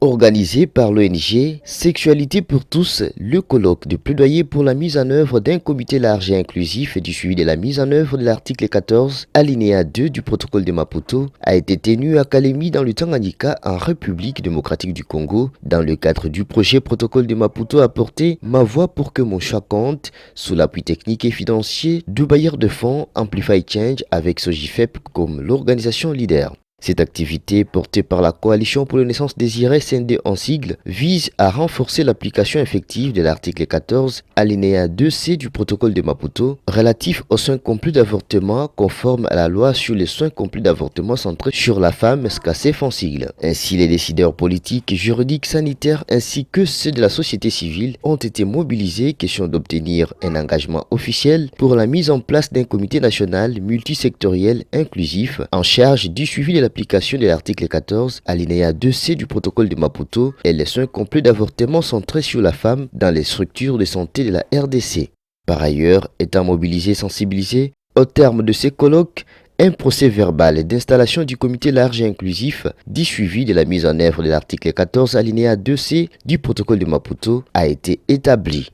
Organisé par l'ONG Sexualité pour tous, le colloque de plaidoyer pour la mise en œuvre d'un comité large et inclusif et du suivi de la mise en œuvre de l'article 14, alinéa 2 du protocole de Maputo a été tenu à Kalemi dans le Tanganyika en République démocratique du Congo dans le cadre du projet protocole de Maputo apporté Ma voix pour que mon choix compte sous l'appui technique et financier de bailleurs de fonds Amplify Change avec Sogifep comme l'organisation leader. Cette activité, portée par la Coalition pour la naissance désirée scindée en sigle, vise à renforcer l'application effective de l'article 14, alinéa 2C du protocole de Maputo, relatif aux soins complets d'avortement conforme à la loi sur les soins complets d'avortement centrés sur la femme, SCACEF en sigle. Ainsi, les décideurs politiques, juridiques, sanitaires ainsi que ceux de la société civile ont été mobilisés, question d'obtenir un engagement officiel pour la mise en place d'un comité national multisectoriel inclusif en charge du suivi de l'application de l'article 14, alinéa 2C du protocole de Maputo et les soins complets d'avortement centrés sur la femme dans les structures de santé de la RDC. Par ailleurs, étant mobilisés et sensibilisés, au terme de ces colloques, un procès verbal d'installation du comité large et inclusif du suivi de la mise en œuvre de l'article 14 alinéa 2C du protocole de Maputo a été établi.